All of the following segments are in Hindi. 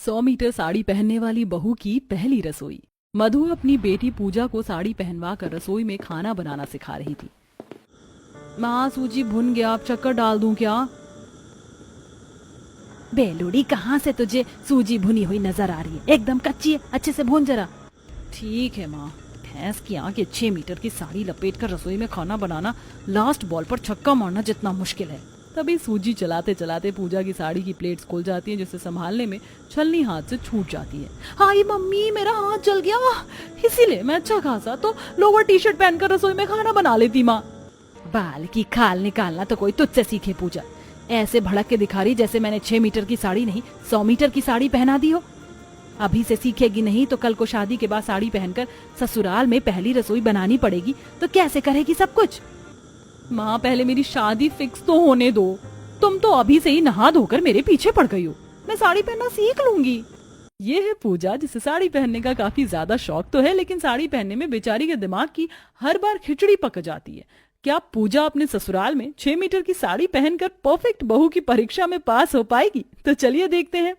100 मीटर साड़ी पहनने वाली बहू की पहली रसोई। मधु अपनी बेटी पूजा को साड़ी पहनवा कर रसोई में खाना बनाना सिखा रही थी। माँ सूजी भुन गया, अब शक्कर डाल दूं क्या? बेलूड़ी, कहाँ से तुझे सूजी भुनी हुई नजर आ रही है? एकदम कच्ची है, अच्छे से भून जरा। ठीक है माँ। भैंस की आंखें 6 मीटर की साड़ी लपेट कर रसोई में खाना बनाना लास्ट बॉल पर छक्का मारना जितना मुश्किल है। तभी सूजी चलाते चलाते पूजा की साड़ी की प्लेट्स खुल जाती हैं, जिसे संभालने में छलनी हाथ से छूट जाती है। हाय मम्मी, मेरा हाथ जल गया, इसीलिए मैं अच्छा खासा तो लोअर टी शर्ट पहनकर रसोई में खाना बना लेती माँ। बाल की खाल निकालना तो कोई तुझसे सीखे पूजा। ऐसे भड़क के दिखा रही जैसे मैंने 6 मीटर की साड़ी नहीं 100 मीटर की साड़ी पहना दी हो। अभी से सीखेगी नहीं तो कल को शादी के बाद साड़ी पहनकर ससुराल में पहली रसोई बनानी पड़ेगी तो कैसे करेगी सब कुछ? माँ पहले मेरी शादी फिक्स तो होने दो। तुम तो अभी से ही नहा धोकर मेरे पीछे पड़ गई हो। मैं साड़ी पहनना सीख लूंगी। ये है पूजा, जिसे साड़ी पहनने का काफी ज्यादा शौक तो है, लेकिन साड़ी पहनने में बेचारी के दिमाग की हर बार खिचड़ी पक जाती है। क्या पूजा अपने ससुराल में 6 मीटर की साड़ी पहनकर परफेक्ट बहू की परीक्षा में पास हो पाएगी? तो चलिए देखते हैं।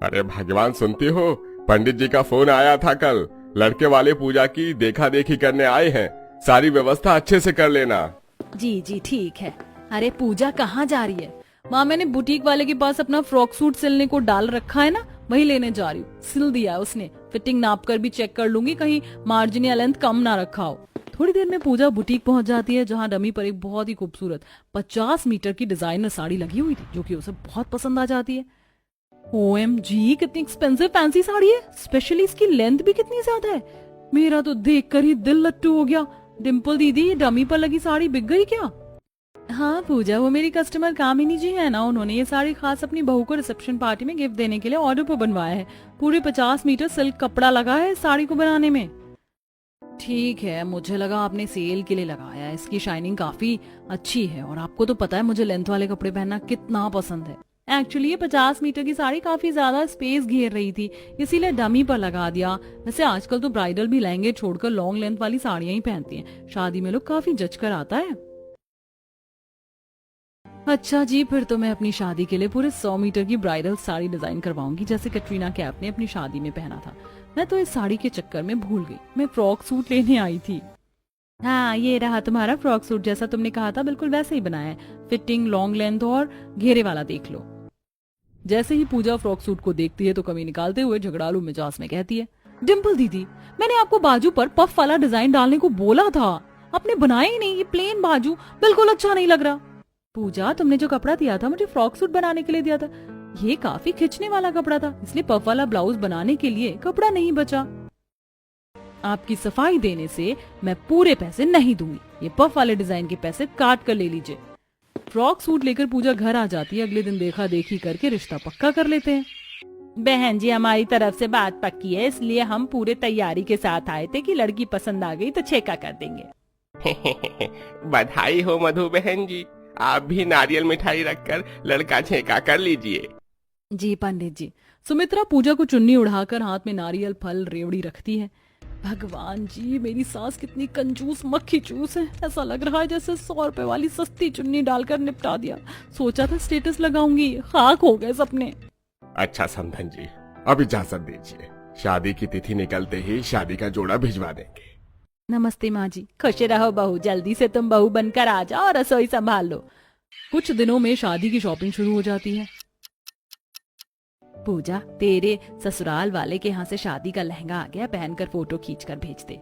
अरे भगवान, सुनती हो? पंडित जी का फोन आया था कल। लड़के वाले पूजा की देखा देखी करने आए हैं। सारी व्यवस्था अच्छे से कर लेना। जी जी ठीक है। अरे पूजा कहाँ जा रही है? माँ, मैंने बुटीक वाले के पास अपना फ्रॉक सूट सिलने को डाल रखा है ना, वही लेने जा रही हूँ। सिल दिया है उसने। फिटिंग नाप कर भी चेक कर लूंगी, कहीं मार्जिन या लेंथ कम ना रखा हो। थोड़ी देर में पूजा बुटीक पहुंच जाती है, जहां डमी पर एक बहुत ही खूबसूरत 50 मीटर की डिजाइनर साड़ी लगी हुई थी, जो कि उसे बहुत पसंद आ जाती है। OMG, कितनी एक्सपेंसिव फैंसी साड़ी है। स्पेशली इसकी लेंथ भी कितनी ज्यादा है। मेरा तो देखकर ही दिल लट्टू हो गया। डिम्पल दीदी, डमी पर लगी साड़ी बिक गई क्या? हाँ पूजा, वो मेरी कस्टमर कामिनी जी है ना, उन्होंने ये साड़ी खास अपनी बहू को रिसेप्शन पार्टी में गिफ्ट देने के लिए ऑर्डर पर बनवाया है। पूरे 50 मीटर सिल्क कपड़ा लगा है साड़ी को बनाने में। ठीक है, मुझे लगा आपने सेल के लिए लगाया है। इसकी शाइनिंग काफी अच्छी है और आपको तो पता है मुझे लेंथ वाले कपड़े पहनना कितना पसंद है। एक्चुअली ये 50 मीटर की साड़ी काफी ज्यादा स्पेस घेर रही थी, इसीलिए डमी पर लगा दिया। वैसे आजकल तो ब्राइडल भी लहंगे छोड़कर लॉन्ग लेंथ वाली साड़ियां ही पहनती हैं। शादी में लोग काफी जच कर आता है। अच्छा जी, फिर तो मैं अपनी शादी के लिए पूरे 100 मीटर की ब्राइडल साड़ी डिजाइन करवाऊंगी, जैसे कैटरीना कैफ ने अपनी शादी में पहना था। मैं तो इस साड़ी के चक्कर में भूल गई, मैं फ्रॉक सूट लेने आई थी। हाँ, ये रहा तुम्हारा फ्रॉक सूट, जैसा तुमने कहा था बिल्कुल वैसे ही बनाया है। फिटिंग, लॉन्ग लेंथ और घेरे वाला देख लो। जैसे ही पूजा फ्रॉक सूट को देखती है तो कमी निकालते हुए झगड़ालू मिजाज में कहती है, डिम्पल दीदी, मैंने आपको बाजू पर पफ वाला डिजाइन डालने को बोला था, आपने बनाया ही नहीं। ये प्लेन बाजू बिल्कुल अच्छा नहीं लग रहा। पूजा, तुमने जो कपड़ा दिया था मुझे फ्रॉक सूट बनाने के लिए दिया था, ये काफी खिंचने वाला कपड़ा था, इसलिए पफ वाला ब्लाउज बनाने के लिए कपड़ा नहीं बचा। आपकी सफाई देने से मैं पूरे पैसे नहीं दूंगी। ये पफ वाले डिजाइन के पैसे काट कर ले लीजिए। फ्रॉक सूट लेकर पूजा घर आ जाती है। अगले दिन देखा देखी करके रिश्ता पक्का कर लेते हैं। बहन जी, हमारी तरफ से बात पक्की है, इसलिए हम पूरे तैयारी के साथ आए थे कि लड़की पसंद आ गई तो छेका कर देंगे। बधाई हो मधु बहन जी, आप भी नारियल मिठाई रखकर लड़का छेका कर लीजिए। जी पंडित जी। सुमित्रा पूजा को चुन्नी उड़ाकर हाथ में नारियल, फल, रेवड़ी रखती है। भगवान जी, मेरी सास कितनी कंजूस मक्खी चूस है। ऐसा लग रहा है जैसे 100 रुपए वाली सस्ती चुन्नी डालकर निपटा दिया। सोचा था स्टेटस लगाऊंगी, खाक हो गए सपने। अच्छा समधन जी, अब इजाजत दीजिए। शादी की तिथि निकलते ही शादी का जोड़ा भिजवा देंगे। नमस्ते माँ जी। खुश रहो बहू, जल्दी से तुम बहू बनकर आ जाओ और रसोई संभाल लो। कुछ दिनों में शादी की शॉपिंग शुरू हो जाती है। पूजा, तेरे ससुराल वाले के यहाँ से शादी का लहंगा आ गया, पहनकर फोटो खींचकर भेज दे।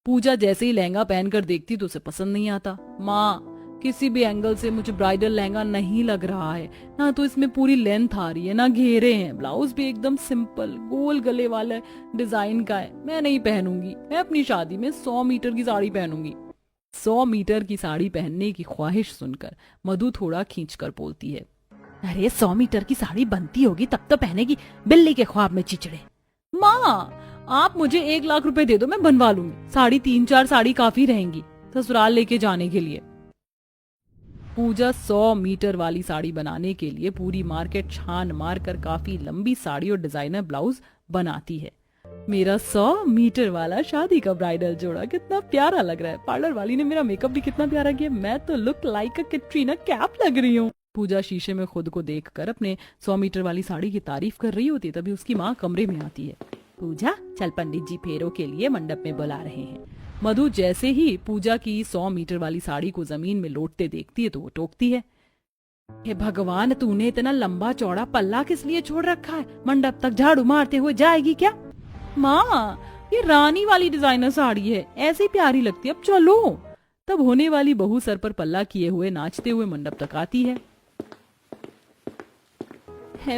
पूजा जैसे ही लहंगा पहनकर देखती तो उसे पसंद नहीं आता। माँ, किसी भी एंगल से मुझे ब्राइडल लहंगा नहीं लग रहा है। ना तो इसमें पूरी लेंथ आ रही है, ना घेरे हैं। ब्लाउज भी एकदम सिंपल गोल गले वाले डिजाइन का है। मैं नहीं पहनूंगी। मैं अपनी शादी में 100 मीटर की साड़ी पहनूंगी। 100 मीटर की साड़ी पहनने की ख्वाहिश सुनकर मधु थोड़ा खींचकर बोलती है, अरे 100 मीटर की साड़ी बनती होगी तब तो पहनेगी, बिल्ली के ख्वाब में चिचड़े। माँ, आप मुझे 1 लाख रुपए दे दो, मैं बनवा लूंगी। साड़ी 3-4 साड़ी काफी रहेंगी ससुराल लेके जाने के लिए। पूजा 100 मीटर वाली साड़ी बनाने के लिए पूरी मार्केट छान मार कर काफी लंबी साड़ी और डिजाइनर ब्लाउज बनाती है। मेरा 100 मीटर वाला शादी का ब्राइडल जोड़ा कितना प्यारा लग रहा है। पार्लर वाली ने मेरा मेकअप भी कितना प्यारा किया। मैं तो लुक लाइक अ कैटरीना कैफ लग रही हूँ। पूजा शीशे में खुद को देखकर अपने 100 मीटर वाली साड़ी की तारीफ कर रही होती है, तभी उसकी माँ कमरे में आती है। पूजा, चल पंडित जी फेरों के लिए मंडप में बुला रहे हैं। मधु जैसे ही पूजा की 100 मीटर वाली साड़ी को जमीन में लौटते देखती है तो वो टोकती है, हे भगवान, तूने इतना लंबा चौड़ा पल्ला किस लिए छोड़ रखा है? मंडप तक झाड़ू मारते हुए जाएगी क्या? माँ, ये रानी वाली डिजाइनर साड़ी है, ऐसी प्यारी लगती है, अब चलो। तब होने वाली बहू सर पर पल्ला किए हुए नाचते हुए मंडप तक आती है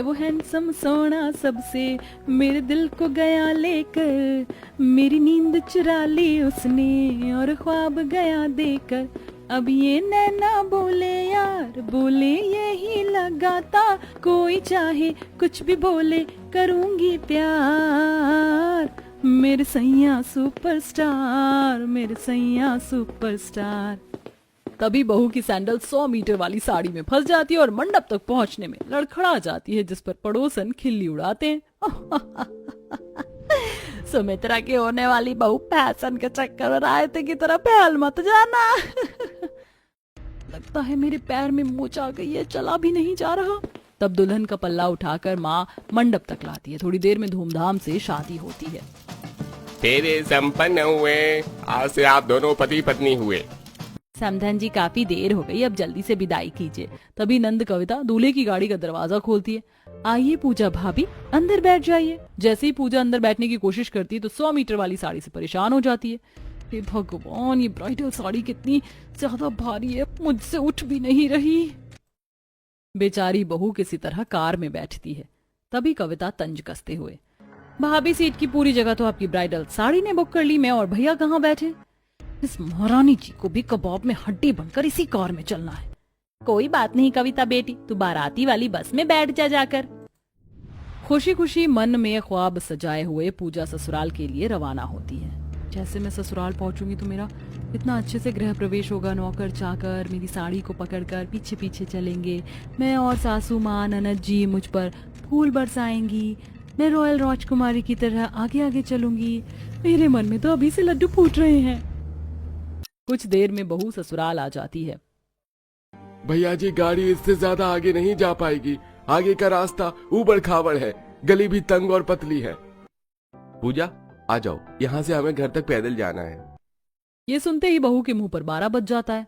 वो हैंडसम सोना सबसे मेरे दिल को गया लेकर, मेरी नींद चुरा ली उसने और ख्वाब गया देकर। अब ये नैना बोले यार, बोले यही लगाता, कोई चाहे कुछ भी बोले करूंगी प्यार। मेरे सैया सुपरस्टार, मेरे सैया सुपरस्टार। तभी बहू की सैंडल 100 मीटर वाली साड़ी में फंस जाती है और मंडप तक पहुंचने में लड़खड़ा जाती है, जिस पर पड़ोसन खिल्ली उड़ाते हैं। सुमित्रा की होने वाली बहू फैशन के चक्कर में रायते की तरह फैल मत जाना। लगता है मेरे पैर में मोच आ गई है, चला भी नहीं जा रहा। तब दुल्हन का पल्ला उठाकर माँ मंडप तक लाती है। थोड़ी देर में धूमधाम से शादी होती है। तेरे संपन्न हुए, आज से आप दोनों पति पत्नी हुए। समधन जी, काफी देर हो गई, अब जल्दी से विदाई कीजिए। तभी नंद कविता दूल्हे की गाड़ी का दरवाजा खोलती है। आइए पूजा भाभी, अंदर बैठ जाइए। जैसे ही पूजा अंदर बैठने की कोशिश करती है तो 100 मीटर वाली साड़ी से परेशान हो जाती है। हे भगवान, ये ब्राइडल साड़ी कितनी ज्यादा भारी है, मुझसे उठ भी नहीं रही। बेचारी बहू किसी तरह कार में बैठती है। तभी कविता तंज कसते हुए, भाभी सीट की पूरी जगह तो आपकी ब्राइडल साड़ी ने बुक कर ली, मैं और भैया कहाँ बैठे? इस महारानी जी को भी कबाब में हड्डी बनकर इसी कार में चलना है। कोई बात नहीं कविता बेटी, तू बाराती वाली बस में बैठ जा जाकर। खुशी खुशी मन में ख्वाब सजाए हुए पूजा ससुराल के लिए रवाना होती है। जैसे मैं ससुराल पहुंचूंगी तो मेरा इतना अच्छे से गृह प्रवेश होगा। नौकर चाकर मेरी साड़ी को पकड़कर पीछे पीछे चलेंगे। मैं और सासू माँ ननद जी मुझ पर फूल बरसाएंगी। मैं रॉयल राजकुमारी की तरह आगे आगे चलूंगी। मेरे मन में तो अभी से लड्डू फूट रहे हैं। कुछ देर में बहू ससुराल आ जाती है। भैया जी, गाड़ी इससे ज्यादा आगे नहीं जा पाएगी, आगे का रास्ता ऊबड़ खाबड़ है, गली भी तंग और पतली है। पूजा आ जाओ, यहाँ से हमें घर तक पैदल जाना है। ये सुनते ही बहू के मुंह पर 12 बज जाता है।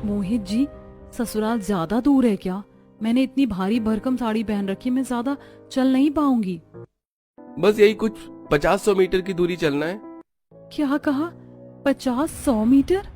मोहित जी, ससुराल ज्यादा दूर है क्या? मैंने इतनी भारी भरकम साड़ी पहन रखी, मैं ज्यादा चल नहीं पाऊंगी। बस यही कुछ 50-100 मीटर की दूरी चलना है। क्या कहा? 50-100 मीटर?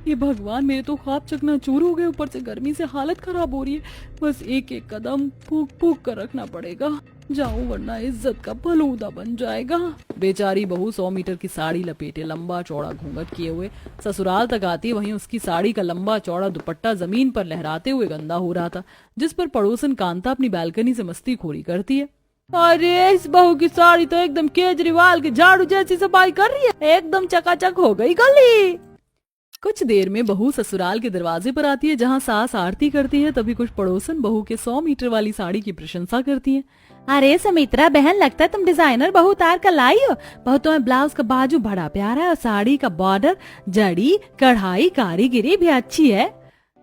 ये भगवान, मेरे तो ख्वाब चकनाचूर हो गए, ऊपर से गर्मी से हालत खराब हो रही है। बस एक एक कदम फूक फूक कर रखना पड़ेगा, जाऊं वरना इज्जत का फलूदा बन जाएगा। बेचारी बहू 100 मीटर की साड़ी लपेटे लंबा चौड़ा घूंघट किए हुए ससुराल तक आती। वहीं उसकी साड़ी का लंबा चौड़ा दुपट्टा जमीन पर लहराते हुए गंदा हो रहा था, जिस पर पड़ोसन कांता अपनी बालकनी से मस्तीखोरी करती है। अरे इस बहू की साड़ी तो एकदम केजरीवाल के झाड़ू जैसी सफाई कर रही है, एकदम चकाचक हो गई गली। कुछ देर में बहू ससुराल के दरवाजे पर आती है, जहाँ सास आरती करती है। तभी कुछ पड़ोसन बहू के 100 मीटर वाली साड़ी की प्रशंसा करती है। अरे सुमित्रा बहन, लगता है तुम डिजाइनर बहू उतार कर लाई हो। बहू, तुम्हें ब्लाउज का बाजू बड़ा प्यारा है और साड़ी का बॉर्डर, जड़ी, कढ़ाई, कारीगिरी भी अच्छी है।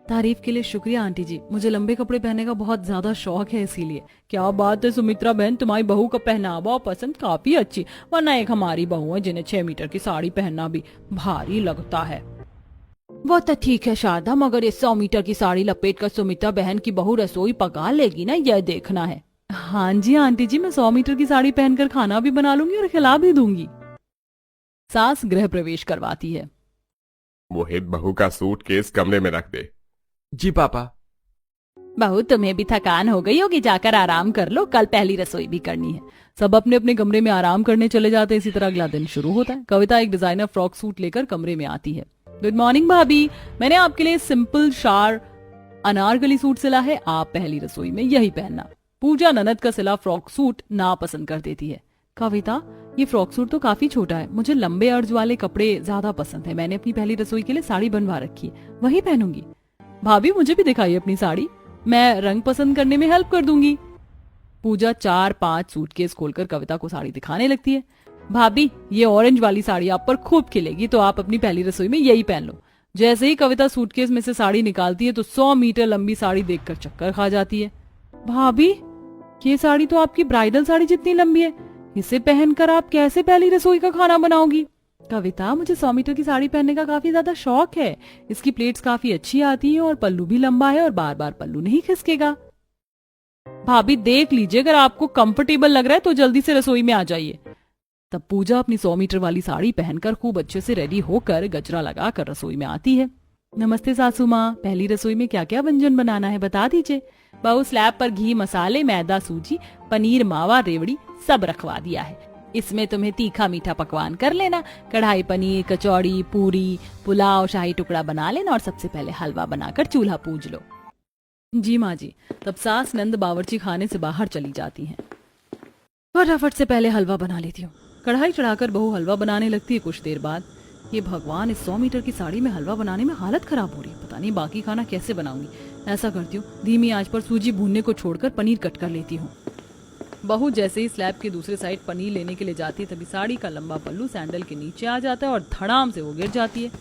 तारीफ के लिए शुक्रिया आंटी जी, मुझे लंबे कपड़े पहनने का बहुत ज्यादा शौक है, इसीलिए। क्या बात है सुमित्रा बहन, तुम्हारी बहू का पहनावा और पसंद काफी अच्छी, वरना एक हमारी बहू है जिन्हें 6 मीटर की साड़ी पहनना भी भारी लगता है। वो तो ठीक है शारदा, मगर ये 100 मीटर की साड़ी लपेट कर सुमित्रा बहन की बहू रसोई पका लेगी ना, यह देखना है। हाँ जी आंटी जी, मैं 100 मीटर की साड़ी पहनकर खाना भी बना लूंगी और खिला भी दूंगी। सास गृह प्रवेश करवाती है। मोहित, बहू का सूटकेस कमरे में रख दे। जी पापा। बहू, तुम्हें भी थकान हो गई होगी, जाकर आराम कर लो, कल पहली रसोई भी करनी है। सब अपने अपने कमरे में आराम करने चले जाते हैं। इसी तरह अगला दिन शुरू होता है। कविता एक डिजाइनर फ्रॉक सूट लेकर कमरे में आती है। गुड मॉर्निंग भाभी, मैंने आपके लिए सिंपल शार अनारकली सूट सिला है, आप पहली रसोई में यही पहनना। पूजा ननद का सिला फ्रॉक सूट ना पसंद कर देती है। कविता, ये फ्रॉक सूट तो काफी छोटा है, मुझे लंबे अर्ज वाले कपड़े ज्यादा पसंद है। मैंने अपनी पहली रसोई के लिए साड़ी बनवा रखी है, वही पहनूंगी। भाभी, मुझे भी दिखाइए अपनी साड़ी, मैं रंग पसंद करने में हेल्प कर दूंगी। पूजा 4-5 सूटकेस खोलकर कविता को साड़ी दिखाने लगती है। भाभी, ये ऑरेंज वाली साड़ी आप पर खूब खिलेगी, तो आप अपनी पहली रसोई में यही पहन लो। जैसे ही कविता सूटकेस में से साड़ी निकालती है तो 100 मीटर लंबी साड़ी देखकर चक्कर खा जाती है। भाभी, ये साड़ी तो आपकी ब्राइडल साड़ी जितनी लंबी है, इसे पहनकर आप कैसे पहली रसोई का खाना बनाओगी? कविता, मुझे 100 मीटर की साड़ी पहनने का काफी ज्यादा शौक है। इसकी प्लेट्स काफी अच्छी आती हैं और पल्लू भी लंबा है और बार बार पल्लू नहीं खिसकेगा। भाभी देख लीजिए, अगर आपको कंफर्टेबल लग रहा है तो जल्दी से रसोई में आ जाइए। तब पूजा अपनी 100 मीटर वाली साड़ी पहनकर खूब अच्छे से रेडी होकर गजरा लगाकर रसोई में आती है। नमस्ते सासू माँ, पहली रसोई में क्या क्या व्यंजन बनाना है बता दीजिए। बहू, स्लैब पर घी, मसाले, मैदा, सूजी, पनीर, मावा, रेवड़ी सब रखवा दिया है। इसमें तुम्हें तीखा मीठा पकवान कर लेना। कढ़ाई पनीर, कचौड़ी, पूरी, पुलाव, शाही टुकड़ा बना लेना और सबसे पहले हलवा बनाकर चूल्हा पूज लो। जी माँ जी। तब सास नंद बावर्ची खाने से बाहर चली जाती हैं। फटाफट से पहले हलवा बना लेती हूँ। कढ़ाई चढ़ाकर बहू हलवा बनाने लगती है। कुछ देर बाद, ये भगवान, इस 100 मीटर की साड़ी में हलवा बनाने में हालत खराब हो रही है। पता नहीं बाकी खाना कैसे बनाऊंगी। ऐसा करती हूँ, धीमी आंच पर सूजी भूनने को छोड़कर पनीर कट कर लेती हूँ। बहू जैसे ही स्लैब के दूसरे साइड पनीर लेने के लिए जाती है, तभी साड़ी का लंबा पल्लू सैंडल के नीचे आ जाता है और धड़ाम से वो गिर जाती है।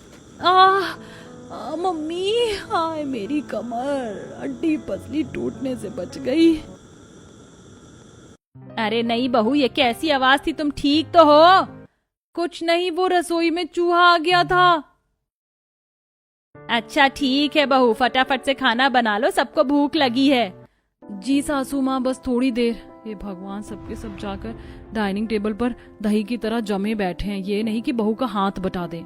मम्मी, हाय मेरी कमर, हड्डी पसली टूटने से बच गई। अरे नहीं बहू, ये कैसी आवाज थी? तुम ठीक तो हो? कुछ नहीं, वो रसोई में चूहा आ गया था। अच्छा ठीक है बहू, फटाफट से खाना बना लो, सबको भूख लगी है। जी सासू माँ, बस थोड़ी देर। ये भगवान, सबके सब जाकर डाइनिंग टेबल पर दही की तरह जमे बैठे हैं। ये नहीं कि बहू का हाथ बटा दे।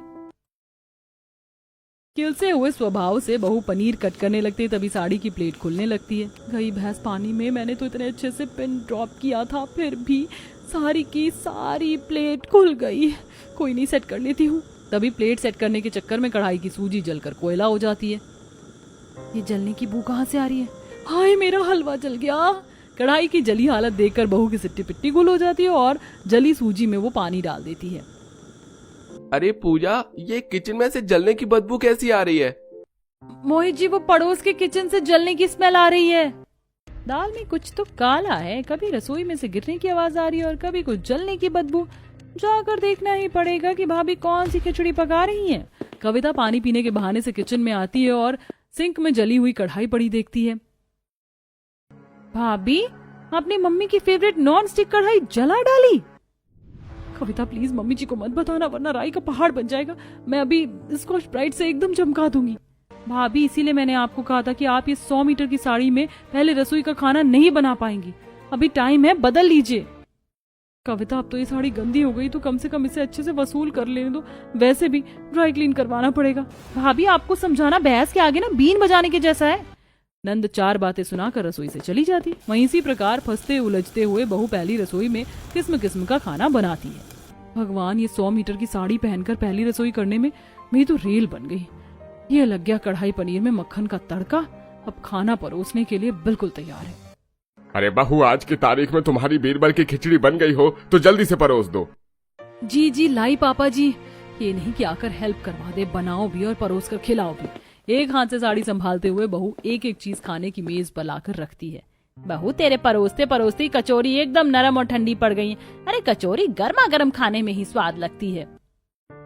किलसे हुए स्वभाव से बहू पनीर कट करने लगती है, तभी साड़ी की प्लेट खुलने लगती है। गई भैंस पानी में, मैंने तो इतने अच्छे से पिन ड्रॉप किया था, फिर भी सारी की सारी प्लेट खुल गई। कोई नहीं, सेट कर लेती हूँ। तभी प्लेट सेट करने के चक्कर में कढ़ाई की सूजी जलकर कोयला हो जाती है। ये जलने की बू कहाँ से आ रही है? हाय, मेरा हलवा जल गया। कढ़ाई की जली हालत देखकर बहू की सिट्टी पिट्टी गुल हो जाती है और जली सूजी में वो पानी डाल देती है। अरे पूजा, ये किचन में से जलने की बदबू कैसी आ रही है? मोहित जी, वो पड़ोस के किचन से जलने की स्मेल आ रही है। दाल में कुछ तो काला है, कभी रसोई में से गिरने की आवाज आ रही है और कभी कुछ जलने की बदबू। जाकर देखना ही पड़ेगा कि भाभी कौन सी खिचड़ी पका रही हैं। कविता पानी पीने के बहाने से किचन में आती है और सिंक में जली हुई कढ़ाई पड़ी देखती है। भाभी, आपने मम्मी की फेवरेट नॉन स्टिक कढ़ाई जला डाली। कविता प्लीज मम्मी जी को मत बताना, वरना राई का पहाड़ बन जाएगा। मैं अभी स्कॉच ब्राइट से एकदम चमका दूंगी। भाभी, इसीलिए मैंने आपको कहा था कि आप ये 100 मीटर की साड़ी में पहले रसोई का खाना नहीं बना पाएंगी। अभी टाइम है, बदल लीजिए। कविता, अब तो ये साड़ी गंदी हो गई तो कम से कम इसे अच्छे से वसूल कर लेने दो। वैसे भी ड्राई क्लीन करवाना पड़ेगा। भाभी, आपको समझाना भैंस के आगे ना बीन बजाने के जैसा है। नंद 4 बातें सुनाकर रसोई से चली जाती। वहीं इसी प्रकार फंसते उलझते हुए बहू पहली रसोई में किस्म किस्म का खाना बनाती है। भगवान, ये 100 मीटर की साड़ी पहनकर पहली रसोई करने में मेरी तो रेल बन गई। ये लग गया कढ़ाई पनीर में मक्खन का तड़का। अब खाना परोसने के लिए बिल्कुल तैयार है। अरे बहू, आज की तारीख में तुम्हारी बीरबल की खिचड़ी बन गई हो तो जल्दी से परोस दो। जी जी लाई पापा जी। ये नहीं कि आकर हेल्प करवा दे, बनाओ भी और परोस कर खिलाओ भी। एक हाथ से साड़ी संभालते हुए बहू एक एक चीज खाने की मेज पर लाकर रखती है। बहू, तेरे परोसते परोसते कचौरी एकदम नरम और ठंडी पड़ गई है। अरे कचौरी गर्मा गर्म खाने में ही स्वाद लगती है।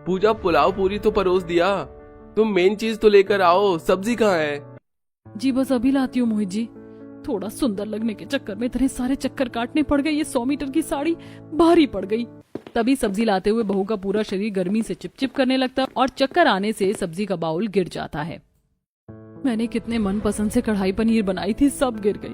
पूजा, पुलाव पूरी तो परोस दिया, तुम मेन चीज तो लेकर आओ। सब्जी कहाँ है? जी बस अभी लाती हूँ मोहित जी। थोड़ा सुंदर लगने के चक्कर में इतने सारे चक्कर काटने पड़ गए। ये 100 मीटर की साड़ी भारी पड़ गई। तभी सब्जी लाते हुए बहू का पूरा शरीर गर्मी से चिपचिप करने लगता है और चक्कर आने से सब्जी का बाउल गिर जाता है। मैंने कितने मनपसंद से कढ़ाई पनीर बनाई थी, सब गिर गई।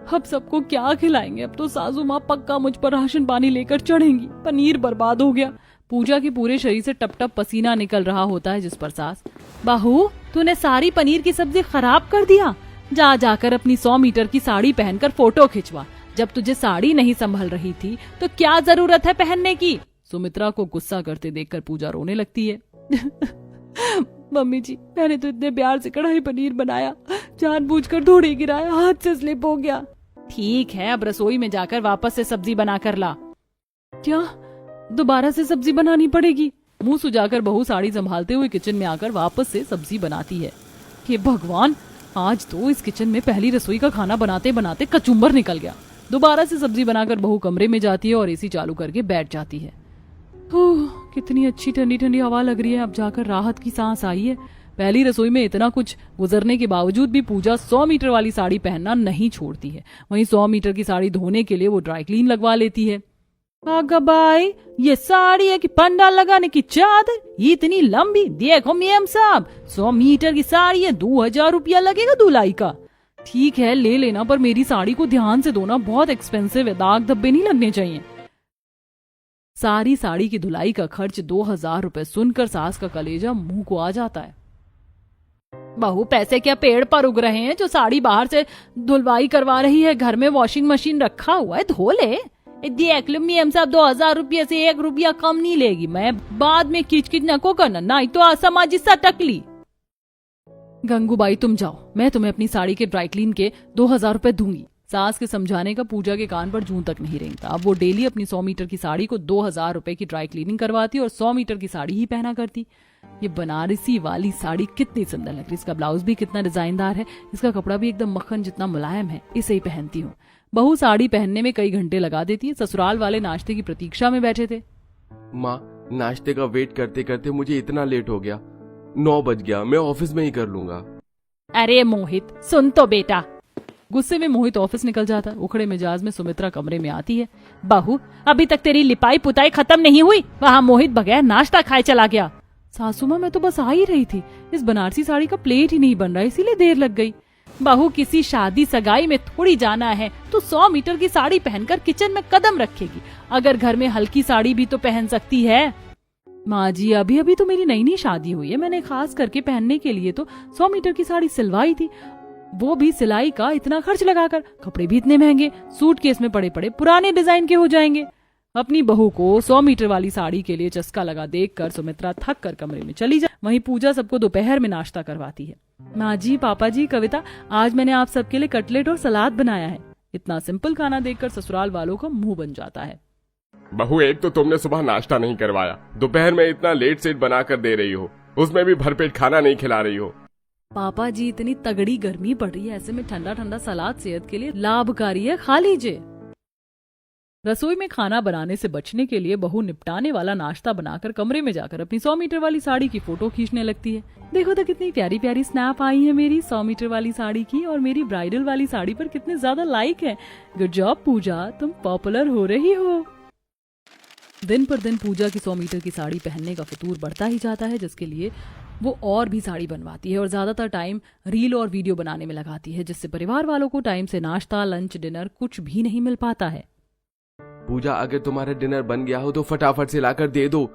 अब सबको क्या खिलाएंगे? अब तो सासू माँ पक्का मुझ पर राशन पानी लेकर चढ़ेंगी। पनीर बर्बाद हो गया। पूजा के पूरे शरीर से टप टप पसीना निकल रहा होता है, जिस पर सास, बहू तूने सारी पनीर की सब्जी खराब कर दिया। जा जाकर अपनी 100 मीटर की साड़ी पहनकर फोटो खिंचवा। जब तुझे साड़ी नहीं संभल रही थी तो क्या जरूरत है पहनने की? सुमित्रा को गुस्सा करते देखकर पूजा रोने लगती है। मम्मी जी, मैंने तो इतने प्यार से कढ़ाई पनीर बनाया, जानबूझकर धोड़े गिराया, हाथ से स्लिप हो गया। ठीक है, अब रसोई में जाकर वापस से सब्जी बना कर ला। क्या दोबारा से सब्जी बनानी पड़ेगी? मुंह सुजाकर बहू साड़ी संभालते हुए किचन में आकर वापस से सब्जी बनाती है। हे भगवान, आज तो इस किचन में पहली रसोई का खाना बनाते बनाते कचुम्बर निकल गया। दोबारा से सब्जी बनाकर बहू कमरे में जाती है और एसी चालू करके बैठ जाती है। कितनी अच्छी ठंडी ठंडी हवा लग रही है। अब जाकर राहत की सांस आई है। पहली रसोई में इतना कुछ गुजरने के बावजूद भी पूजा 100 मीटर वाली साड़ी पहनना नहीं छोड़ती है। वहीं 100 मीटर की साड़ी धोने के लिए वो ड्राई क्लीन लगवा लेती है। आगा भाई, ये साड़ी है कि पंडाल लगाने की चादर, ये इतनी लंबी। देखो मियां साहब, 100 मीटर की साड़ी है, 2000 रुपया लगेगा धुलाई का। ठीक है ले लेना, पर मेरी साड़ी को ध्यान से धोना, बहुत एक्सपेंसिव है, दाग धब्बे नहीं लगने चाहिए। सारी साड़ी की धुलाई का खर्च 2000 रुपए सुनकर सास का कलेजा मुंह को आ जाता है। बहू, पैसे क्या पेड़ पर उग रहे हैं जो साड़ी बाहर से धुलवाई करवा रही है? घर में वॉशिंग मशीन रखा हुआ है, धो ले। देख लो मियां साहब, 2000 रुपये से 1 रुपया कम नहीं लेगी। मैं बाद में किचकिच न को करना, नहीं तो असमाजी सटक ली। गंगूबाई तुम जाओ, मैं तुम्हें अपनी साड़ी के ड्राई क्लीन के 2000 रुपए दूंगी। सास के समझाने का पूजा के कान पर जूं तक नहीं रेंगता। अब वो डेली अपनी 100 मीटर की साड़ी को 2000 रुपए की ड्राई क्लीनिंग करवाती और 100 मीटर की साड़ी ही पहना करती। ये बनारसी वाली साड़ी कितनी सुंदर लग रही, इसका ब्लाउज भी कितना डिजाइनदार है, इसका कपड़ा भी एकदम मक्खन जितना मुलायम है, इसे ही पहनती हूँ। बहू साड़ी पहनने में कई घंटे लगा देती है। ससुराल वाले नाश्ते की प्रतीक्षा में बैठे थे। माँ, नाश्ते का वेट करते करते मुझे इतना लेट हो गया, 9 बज गया, मैं ऑफिस में ही कर लूंगा। अरे मोहित सुन तो बेटा। गुस्से में मोहित ऑफिस निकल जाता है। उखड़े मिजाज में सुमित्रा कमरे में आती है। बहू, अभी तक तेरी लिपाई पुताई खत्म नहीं हुई, वहाँ मोहित बगैर नाश्ता खाए चला गया। सासू माँ, मैं तो बस आ ही रही थी, इस बनारसी साड़ी का प्लेट ही नहीं बन रहा, इसीलिए देर लग गई। बहू, किसी शादी सगाई में थोड़ी जाना है तो 100 मीटर की साड़ी पहनकर किचन में कदम रखेगी। अगर घर में हल्की साड़ी भी तो पहन सकती है। माँ जी, अभी अभी तो मेरी नई नई शादी हुई है, मैंने खास करके पहनने के लिए तो 100 मीटर की साड़ी सिलवाई थी, वो भी सिलाई का इतना खर्च लगाकर। कपड़े भी इतने महंगे, सूटकेस में पड़े पड़े पुराने डिजाइन के हो जाएंगे। अपनी बहू को 100 मीटर वाली साड़ी के लिए चस्का लगा देखकर सुमित्रा थक कर कमरे में चली जाए। वहीं पूजा सबको दोपहर में नाश्ता करवाती है। माँ जी, पापा जी, कविता, आज मैंने आप सबके लिए कटलेट और सलाद बनाया है। इतना सिंपल खाना देखकर ससुराल वालों का मुंह बन जाता है। बहू, एक तो तुमने सुबह नाश्ता नहीं करवाया, दोपहर में इतना लेट सेट बना कर दे रही हो, उसमें भी भरपेट खाना नहीं खिला रही हो। पापा जी, इतनी तगड़ी गर्मी पड़ रही है, ऐसे में ठंडा ठंडा सलाद सेहत के लिए लाभकारी है, खा लीजिए। रसोई में खाना बनाने से बचने के लिए बहू निपटाने वाला नाश्ता बनाकर कमरे में जाकर अपनी 100 मीटर वाली साड़ी की फोटो खींचने लगती है। देखो तो कितनी प्यारी प्यारी स्नैप आई है मेरी 100 मीटर वाली साड़ी की, और मेरी ब्राइडल वाली साड़ी पर कितने ज्यादा लाइक है। गुड जॉब पूजा, तुम पॉपुलर हो रही हो। दिन पर दिन पूजा की 100 मीटर की साड़ी पहनने का फितूर बढ़ता ही जाता है, जिसके लिए वो और भी साड़ी बनवाती है और ज्यादातर टाइम रील और वीडियो बनाने में लगाती है, जिससे परिवार वालों को टाइम से नाश्ता, लंच, डिनर कुछ भी नहीं मिल पाता है। पूजा, अगर तुम्हारा डिनर बन गया हो तो फटाफट से लाकर दे दो,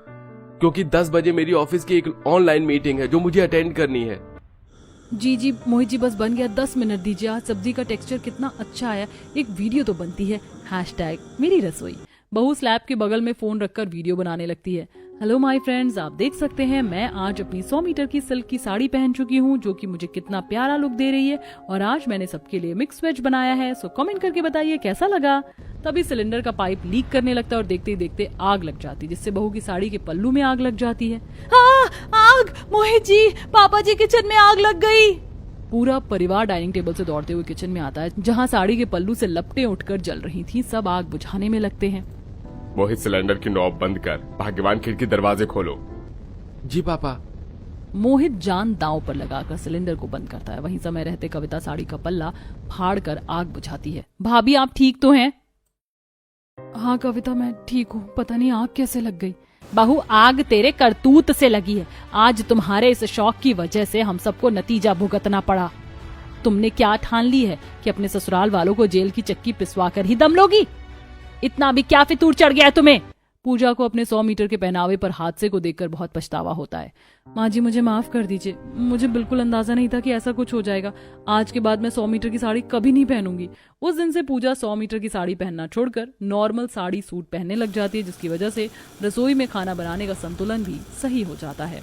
क्योंकि 10 बजे मेरी ऑफिस की एक ऑनलाइन मीटिंग है जो मुझे अटेंड करनी है। जी जी मोहित जी, बस बन गया, 10 मिनट दीजिए। आज सब्जी का टेक्सचर कितना अच्छा आया, एक वीडियो तो बनती है। #मेरी रसोई। बहू स्लैब के बगल में फोन रखकर वीडियो बनाने लगती है। हेलो माय फ्रेंड्स, आप देख सकते हैं मैं आज अपनी 100 मीटर की सिल्क की साड़ी पहन चुकी हूँ, जो कि मुझे कितना प्यारा लुक दे रही है, और आज मैंने सबके लिए मिक्स वेज बनाया है। सो कमेंट करके बताइए कैसा लगा। तभी सिलेंडर का पाइप लीक करने लगता है और देखते ही देखते आग लग जाती, जिससे बहू की साड़ी के पल्लू में आग लग जाती है। आग! मोहित जी, पापा जी, किचन में आग लग गई। पूरा परिवार डाइनिंग टेबल से दौड़ते हुए किचन में आता है, जहाँ साड़ी के पल्लू से लपटें उठकर जल रही थी। सब आग बुझाने में लगते हैं। मोहित, सिलेंडर की नॉब बंद कर, भाग्यवान खिड़की दरवाजे खोलो। जी पापा। मोहित जान दांव पर लगाकर सिलेंडर को बंद करता है। वहीं समय रहते कविता साड़ी का पल्ला फाड़ कर आग बुझाती है। भाभी, आप ठीक तो हैं? हाँ कविता, मैं ठीक हूँ, पता नहीं आग कैसे लग गई। बहू, आग तेरे करतूत से लगी है। आज तुम्हारे इस शौक की वजह से हम सबको नतीजा भुगतना पड़ा। तुमने क्या ठान ली है कि अपने ससुराल वालों को जेल की चक्की पिसवा कर ही दम लोगी? इतना भी क्या फितूर चढ़ गया तुम्हें? पूजा को अपने 100 मीटर के पहनावे पर हादसे को देखकर बहुत पछतावा होता है। माँ जी, मुझे माफ कर दीजिए, मुझे बिल्कुल अंदाजा नहीं था कि ऐसा कुछ हो जाएगा। आज के बाद मैं 100 मीटर की साड़ी कभी नहीं पहनूंगी। उस दिन से पूजा 100 मीटर की साड़ी पहनना छोड़कर नॉर्मल साड़ी सूट पहनने लग जाती है, जिसकी वजह से रसोई में खाना बनाने का संतुलन भी सही हो जाता है।